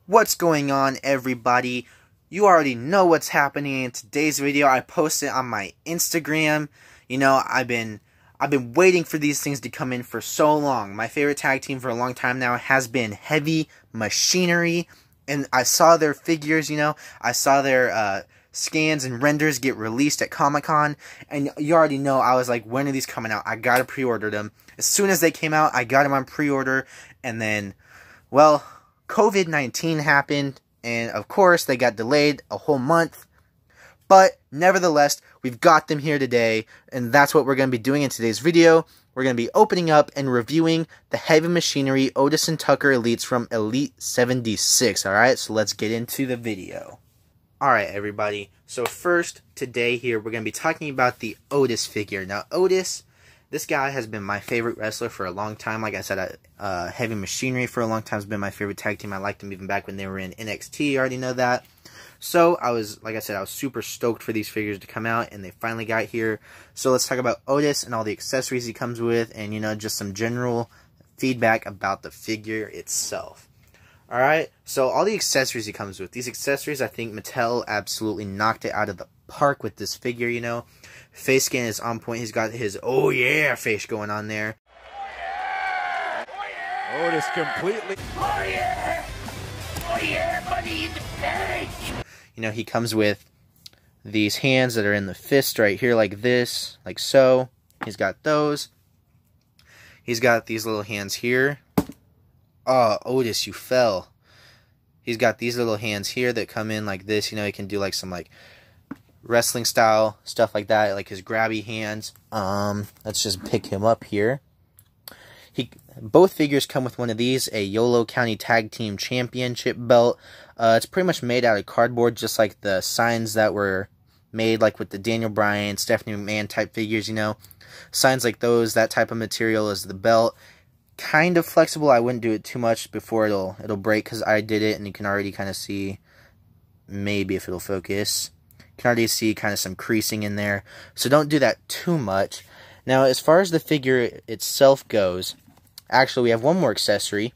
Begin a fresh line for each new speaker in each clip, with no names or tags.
What's going on, everybody? You already know what's happening in today's video. I posted on my Instagram. You know, I've been waiting for these things to come in for so long. My favorite tag team for a long time now has been Heavy Machinery, and I saw their figures, you know. I saw their scans and renders get released at Comic-Con, and you already know, I was like, when are these coming out? I gotta pre-order them. As soon as they came out, I got them on pre-order, and then, well, COVID-19 happened, and of course, they got delayed a whole month. But, nevertheless, we've got them here today, and that's what we're going to be doing in today's video. We're going to be opening up and reviewing the Heavy Machinery Otis and Tucker Elites from Elite 76, alright? So let's get into the video. Alright, everybody. So first, today here, we're going to be talking about the Otis figure. Now, Otis, this guy has been my favorite wrestler for a long time. Like I said, Heavy Machinery for a long time has been my favorite tag team. I liked them even back when they were in NXT. You already know that. So, like I said, I was super stoked for these figures to come out, and they finally got here. So, let's talk about Otis and all the accessories he comes with, and, you know, just some general feedback about the figure itself. Alright, so all the accessories he comes with. These accessories, I think Mattel absolutely knocked it out of the park with this figure, you know. Face scan is on point. He's got his, oh yeah, face going on there.
Otis completely.
Oh yeah! Oh yeah, buddy in the face!
You know, he comes with these hands that are in the fist right here like this, like so. He's got those. He's got these little hands here. Oh, Otis, you fell. He's got these little hands here that come in like this. You know, he can do like some like wrestling style stuff like that, like his grabby hands. Let's just pick him up here. Both figures come with one of these, a Yolo County Tag Team Championship belt. It's pretty much made out of cardboard, just like the signs that were made, like with the Daniel Bryan, Stephanie McMahon type figures, you know. Signs like those, that type of material is the belt. Kind of flexible. I wouldn't do it too much before it'll break, because I did it, and you can already kind of see, maybe if it'll focus, you can already see kind of some creasing in there. So don't do that too much. Now, as far as the figure itself goes, actually, we have one more accessory,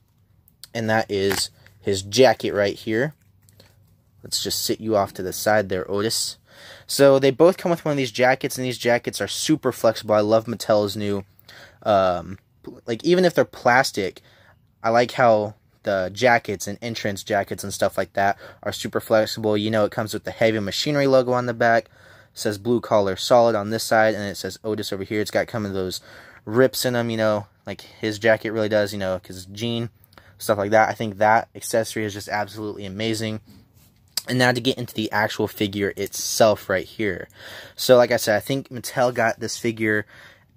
and that is his jacket right here. Let's just sit you off to the side there, Otis. So, they both come with one of these jackets, and these jackets are super flexible. I love Mattel's new, like, even if they're plastic, I like how the jackets and entrance jackets and stuff like that are super flexible. You know, it comes with the Heavy Machinery logo on the back. It says Blue Collar Solid on this side, and it says Otis over here. It's got kind of those rips in them, you know, like his jacket really does, you know, because jean, stuff like that. I think that accessory is just absolutely amazing. And now to get into the actual figure itself right here. So, like I said, I think Mattel got this figure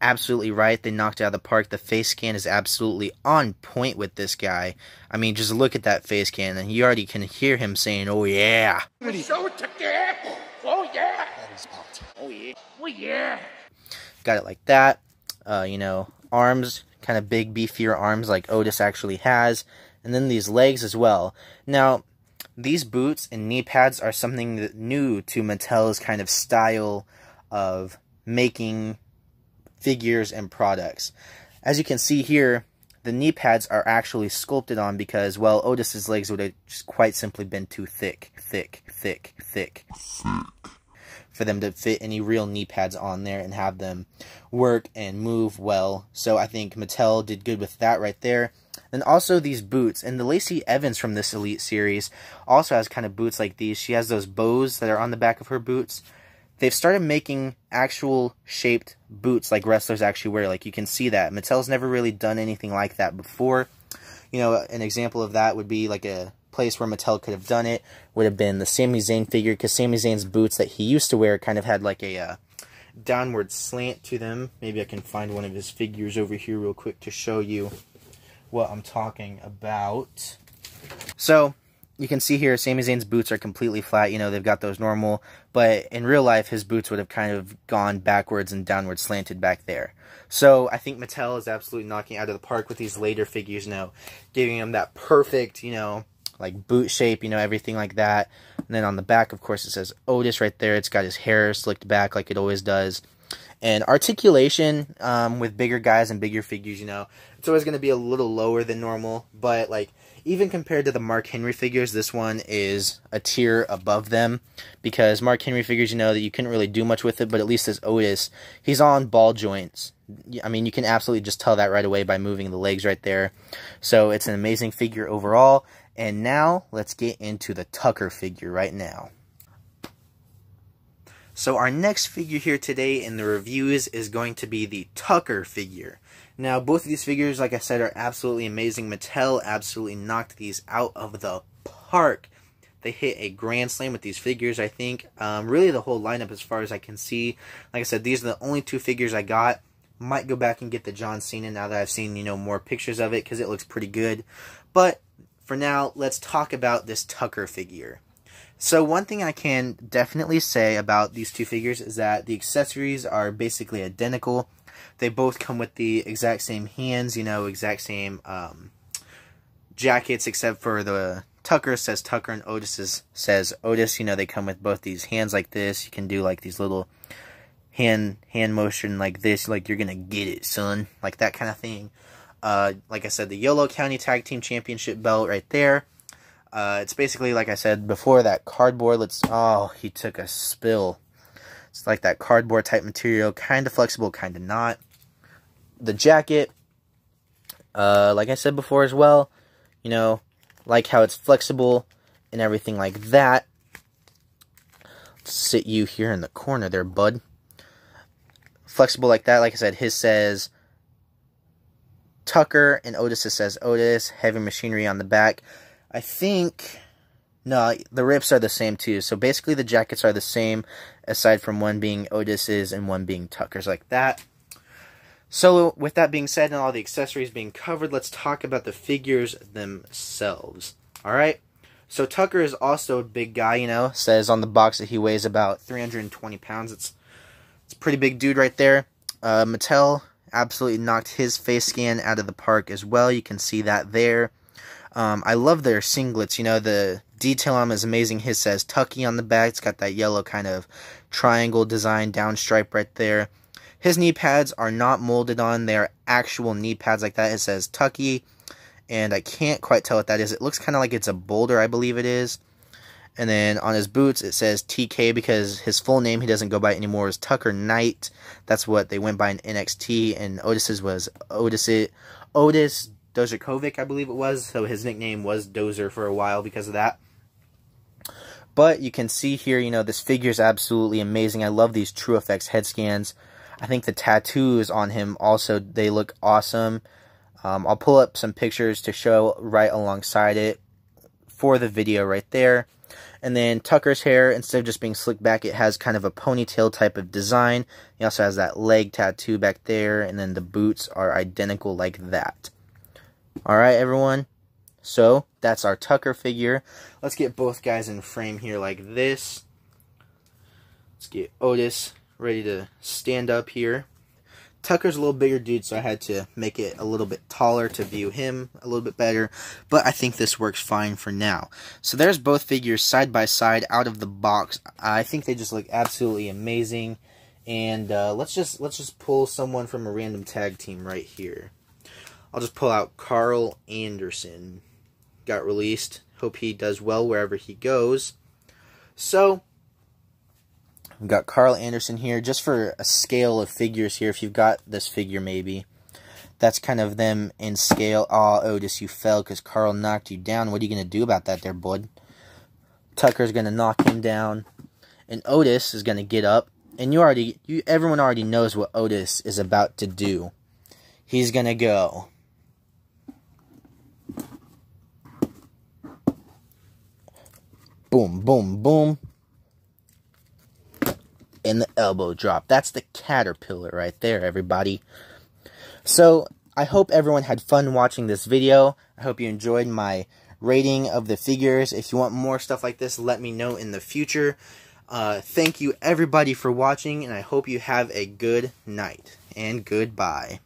absolutely right. They knocked it out of the park. The face scan is absolutely on point with this guy. I mean, just look at that face scan, and you already can hear him saying, oh yeah.
Show it to Gap! Oh yeah! Oh yeah! Oh yeah!
Got it like that. You know, arms, kind of big, beefier arms like Otis actually has. And then these legs as well. Now, these boots and knee pads are something that new to Mattel's kind of style of making figures and products. As you can see here, the knee pads are actually sculpted on because, well, Otis's legs would have just quite simply been too thick for them to fit any real knee pads on there and have them work and move well. So I think Mattel did good with that right there. And also these boots. And the Lacey Evans from this Elite series also has kind of boots like these. She has those bows that are on the back of her boots. They've started making actual shaped boots like wrestlers actually wear. Like, you can see that. Mattel's never really done anything like that before. You know, an example of that would be like a place where Mattel could have done it would have been the Sami Zayn figure, because Sami Zayn's boots that he used to wear kind of had like a downward slant to them. Maybe I can find one of his figures over here real quick to show you what I'm talking about. So, you can see here, Sami Zayn's boots are completely flat. You know, they've got those normal, but in real life, his boots would have kind of gone backwards and downward slanted back there. So, I think Mattel is absolutely knocking it out of the park with these later figures now, giving them that perfect, you know, like boot shape, you know, everything like that. And then on the back, of course, it says Otis right there. It's got his hair slicked back like it always does. And articulation with bigger guys and bigger figures, you know, it's always going to be a little lower than normal. But, like, even compared to the Mark Henry figures, this one is a tier above them, because Mark Henry figures, you know, that you couldn't really do much with it, but at least this Otis, he's on ball joints. I mean, you can absolutely just tell that right away by moving the legs right there. So it's an amazing figure overall. And now let's get into the Tucker figure right now. So our next figure here today in the reviews is going to be the Tucker figure. Now, both of these figures, like I said, are absolutely amazing. Mattel absolutely knocked these out of the park. They hit a grand slam with these figures, I think. Really, the whole lineup as far as I can see. Like I said, these are the only two figures I got. Might go back and get the John Cena now that I've seen, you know, more pictures of it, because it looks pretty good. But for now, let's talk about this Tucker figure. So one thing I can definitely say about these two figures is that the accessories are basically identical. They both come with the exact same hands, you know, exact same jackets, except for the Tucker says Tucker and Otis says Otis. You know, they come with both these hands like this. You can do like these little hand motion like this, like you're gonna get it, son, like that kind of thing. Like I said, the Yolo County Tag Team Championship belt right there. It's basically, like I said before, that cardboard. Oh, he took a spill. It's like that cardboard type material, kind of flexible, kind of not. The jacket, like I said before as well, you know, like how it's flexible and everything like that. Let's sit you here in the corner there, bud. Flexible like that. Like I said, his says Tucker and Otis says Otis. Heavy machinery on the back. I think, no, the rips are the same too. So basically the jackets are the same, aside from one being Otis's and one being Tucker's, like that. So with that being said and all the accessories being covered, let's talk about the figures themselves. Alright, so Tucker is also a big guy, you know. Says on the box that he weighs about 320 pounds. It's a pretty big dude right there. Mattel absolutely knocked his face scan out of the park as well. You can see that there. I love their singlets, you know, the detail on them is amazing. His says Tucky on the back. It's got that yellow kind of triangle design down stripe right there. His knee pads are not molded on. They're actual knee pads like that. It says Tucky, and I can't quite tell what that is. It looks kind of like it's a boulder, I believe it is. And then on his boots, it says TK, because his full name he doesn't go by anymore is Tucker Knight. That's what they went by in NXT, and Otis's was Otis Dojakovic, I believe it was, so his nickname was Dozer for a while because of that. But you can see here, you know, this figure is absolutely amazing. I love these True Effects head scans. I think the tattoos on him also, they look awesome. I'll pull up some pictures to show right alongside it for the video right there. And then Tucker's hair, instead of just being slicked back, it has kind of a ponytail type of design. He also has that leg tattoo back there, and then the boots are identical like that. Alright, everyone, so that's our Tucker figure. Let's get both guys in frame here like this. Let's get Otis ready to stand up here. Tucker's a little bigger dude, so I had to make it a little bit taller to view him a little bit better, but I think this works fine for now. So there's both figures side by side out of the box. I think they just look absolutely amazing, and let's just pull someone from a random tag team right here. I'll just pull out Carl Anderson. Got released. Hope he does well wherever he goes. So, we've got Carl Anderson here. Just for a scale of figures here, if you've got this figure maybe. That's kind of them in scale. Aw, Otis, you fell because Carl knocked you down. What are you going to do about that there, bud? Tucker's going to knock him down. And Otis is going to get up. And everyone already knows what Otis is about to do. He's going to go. Boom, boom, boom. And the elbow drop. That's the caterpillar right there, everybody. So, I hope everyone had fun watching this video. I hope you enjoyed my rating of the figures. If you want more stuff like this, let me know in the future. Thank you, everybody, for watching, and I hope you have a good night. And goodbye.